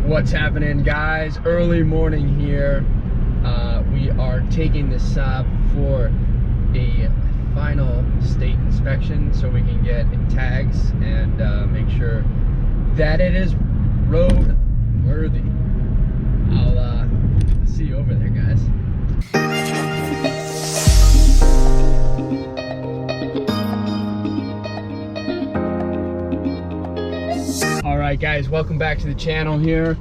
What's happening, guys? Early morning here. We are taking the Saab for a final state inspection so we can get tags and make sure that it is road worthy. I'll see you over there, guys. Alright guys, welcome back to the channel here.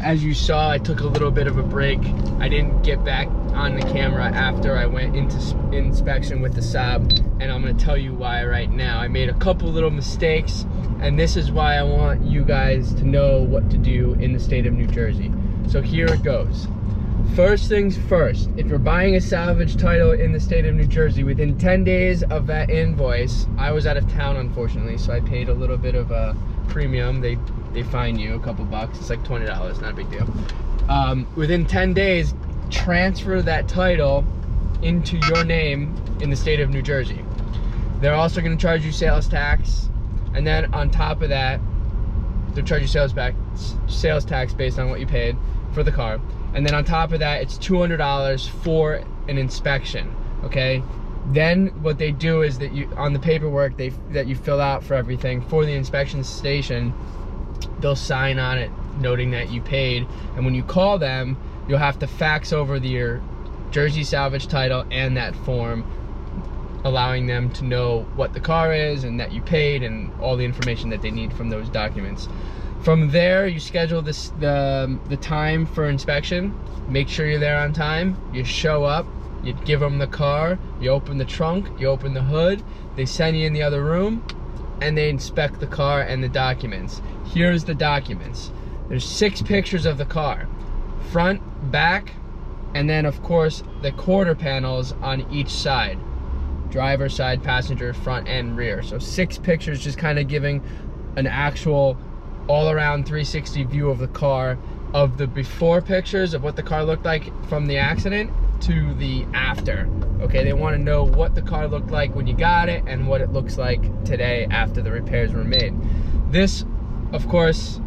As you saw, I took a little bit of a break. I didn't get back on the camera after I went into inspection with the Saab, and I'm going to tell you why right now. I made a couple little mistakes, and this is why I want you guys to know what to do in the state of New Jersey. So here it goes. First things first, if you're buying a salvage title in the state of New Jersey, within 10 days of that invoice, I was out of town unfortunately, so I paid a little bit of a premium. They fine you a couple bucks. It's like $20, not a big deal. Within 10 days, transfer that title into your name in the state of New Jersey. They're also going to charge you sales tax, and then on top of that, they'll charge you sales tax based on what you paid for the car. And then on top of that, it's $200 for an inspection, okay? Then what they do is that you, on the paperwork that you fill out for everything for the inspection station, they'll sign on it noting that you paid. And when you call them, you'll have to fax over your Jersey salvage title and that form, allowing them to know what the car is and that you paid and all the information that they need from those documents. From there, you schedule the time for inspection. Make sure you're there on time. You show up, you give them the car, you open the trunk, you open the hood, they send you in the other room, and they inspect the car and the documents. Here's the documents. There's 6 pictures of the car, front, back, and then of course the quarter panels on each side. Driver side, passenger, front and rear. So 6 pictures, just kind of giving an actual all-around 360 view of the car, of the before pictures of what the car looked like from the accident to the after. Okay, they want to know what the car looked like when you got it and what it looks like today after the repairs were made. This, of course,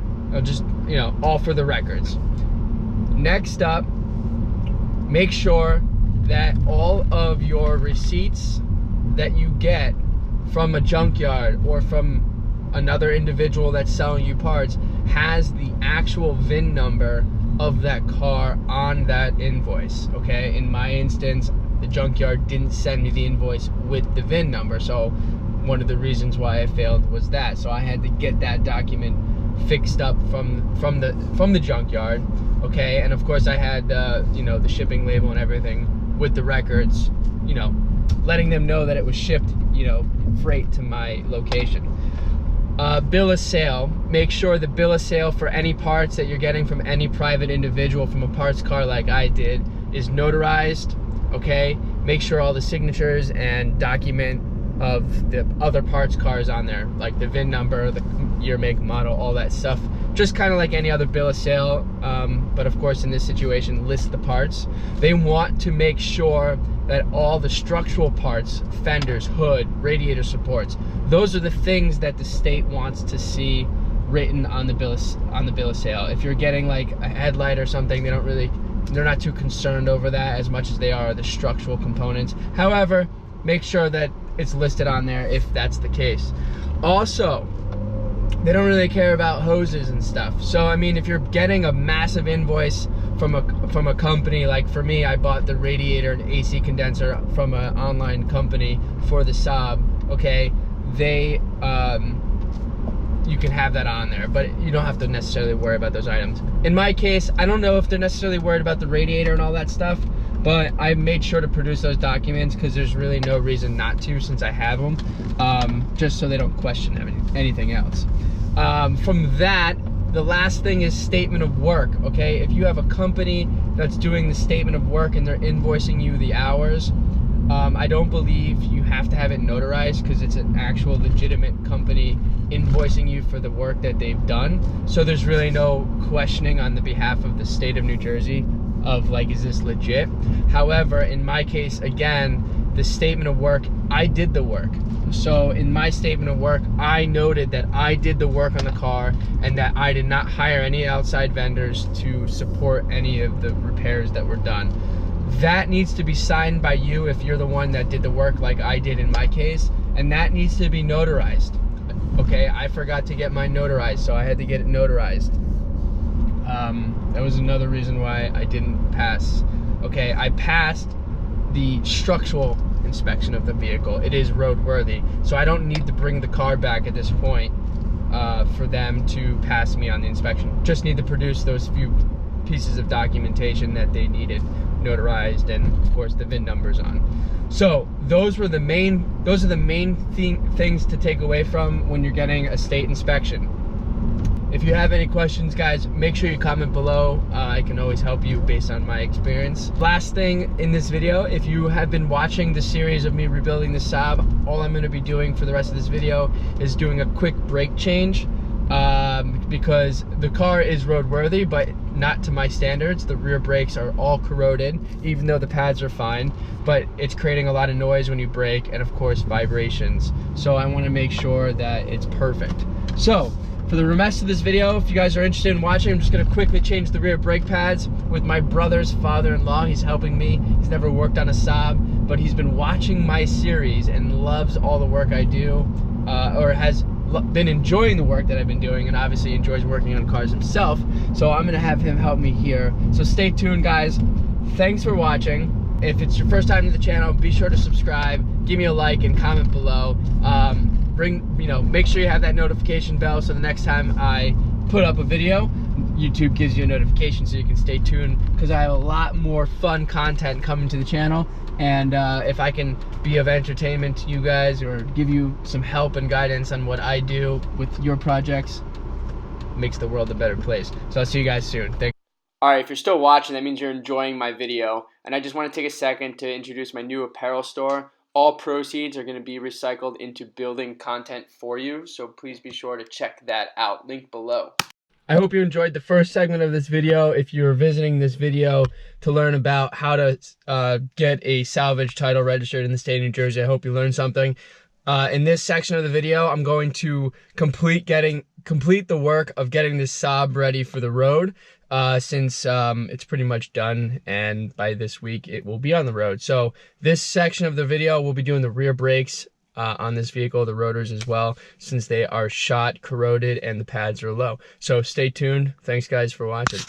just, you know, all for the records. Next up, make sure that all of your receipts that you get from a junkyard or from another individual that's selling you parts has the actual VIN number of that car on that invoice, okay? In my instance, the junkyard didn't send me the invoice with the VIN number, so one of the reasons why I failed was that. So I had to get that document fixed up from the junkyard, okay? And of course I had you know, the shipping label and everything with the records, you know, letting them know that it was shipped, you know, freight to my location. Bill of sale. Make sure the bill of sale for any parts that you're getting from any private individual from a parts car like I did is notarized, okay? Make sure all the signatures and document of the other parts cars on there, like the VIN number, the year, make, model, all that stuff. Just kind of like any other bill of sale, but of course in this situation, list the parts. They want to make sure that all the structural parts, fenders, hood, radiator supports, those are the things that the state wants to see written on the bill of sale. If you're getting like a headlight or something, they're not too concerned over that as much as they are the structural components. However, make sure that it's listed on there if that's the case. Also, they don't really care about hoses and stuff. So I mean, if you're getting a massive invoice from a company, like for me, I bought the radiator and AC condenser from an online company for the Saab, okay? They you can have that on there, but you don't have to necessarily worry about those items. In my case, I don't know if they're necessarily worried about the radiator and all that stuff, but I made sure to produce those documents because there's really no reason not to, since I have them, just so they don't question anything else. From that, the last thing is statement of work, okay? If you have a company that's doing the statement of work and they're invoicing you the hours, I don't believe you have to have it notarized because it's an actual legitimate company invoicing you for the work that they've done. So there's really no questioning on the behalf of the state of New Jersey of like, is this legit? However, in my case, again, the statement of work, I did the work. So in my statement of work, I noted that I did the work on the car and that I did not hire any outside vendors to support any of the repairs that were done. That needs to be signed by you if you're the one that did the work, like I did in my case, and that needs to be notarized. Okay, I forgot to get mine notarized, so I had to get it notarized. That was another reason why I didn't pass. Okay, I passed the structural inspection of the vehicle. It is roadworthy, so I don't need to bring the car back at this point for them to pass me on the inspection. Just need to produce those few pieces of documentation that they needed notarized, and of course the VIN numbers on. So those are the main things to take away from when you're getting a state inspection. If you have any questions, guys, make sure you comment below. I can always help you based on my experience. Last thing in this video, if you have been watching the series of me rebuilding the Saab, all I'm going to be doing for the rest of this video is doing a quick brake change, because the car is roadworthy, but not to my standards. The rear brakes are all corroded, even though the pads are fine, but it's creating a lot of noise when you brake, and of course vibrations. So I want to make sure that it's perfect. So for the rest of this video, if you guys are interested in watching, I'm just going to quickly change the rear brake pads with my brother's father-in-law. He's helping me. He's never worked on a Saab, but he's been watching my series and loves all the work I do, or has been enjoying the work that I've been doing, and obviously enjoys working on cars himself. So I'm going to have him help me here. So stay tuned, guys. Thanks for watching. If it's your first time to the channel, be sure to subscribe, give me a like, and comment below. Make sure you have that notification bell so the next time I put up a video, YouTube gives you a notification so you can stay tuned, because I have a lot more fun content coming to the channel. And if I can be of entertainment to you guys, or give you some help and guidance on what I do with your projects, it makes the world a better place. So I'll see you guys soon. Thanks. Alright, if you're still watching, that means you're enjoying my video. And I just want to take a second to introduce my new apparel store. All proceeds are going to be recycled into building content for you, so please be sure to check that out. Link below. I hope you enjoyed the first segment of this video. If you're visiting this video to learn about how to get a salvage title registered in the state of New Jersey, I hope you learned something. In this section of the video, I'm going to complete the work of getting this Saab ready for the road, since it's pretty much done, and by this week it will be on the road. So this section of the video, we'll be doing the rear brakes on this vehicle, the rotors as well, since they are shot, corroded, and the pads are low. So stay tuned. Thanks, guys, for watching.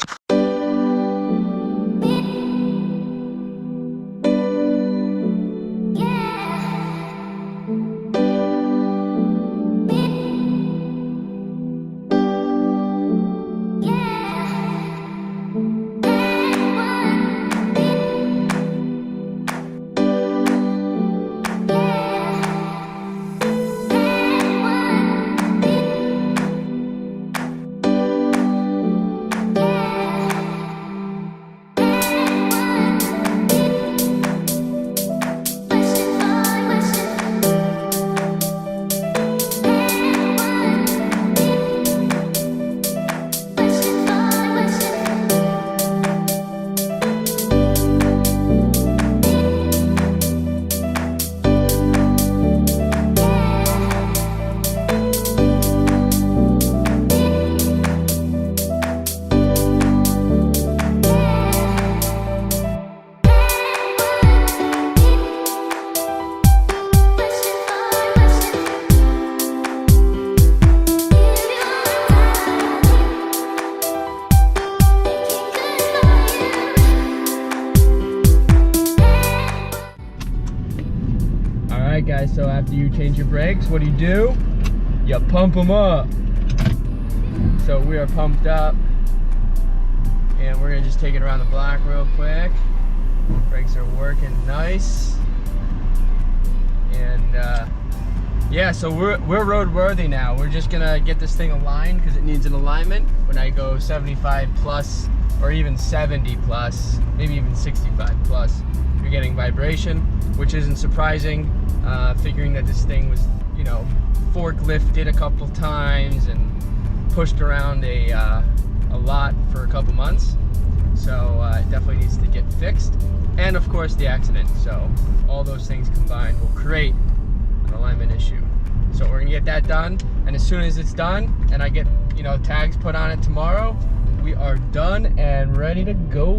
Guys, so after you change your brakes, what do? You pump them up. So we are pumped up, and we're gonna just take it around the block real quick. Brakes are working nice, and yeah, so we're roadworthy now. We're just gonna get this thing aligned because it needs an alignment. When I go 75 plus, or even 70 plus, maybe even 65 plus, you're getting vibration, which isn't surprising. Figuring that this thing was, forklifted a couple times and pushed around a lot for a couple months. So it definitely needs to get fixed. And of course the accident. So all those things combined will create an alignment issue. So we're gonna get that done. And as soon as it's done and I get, you know, tags put on it tomorrow, we are done and ready to go.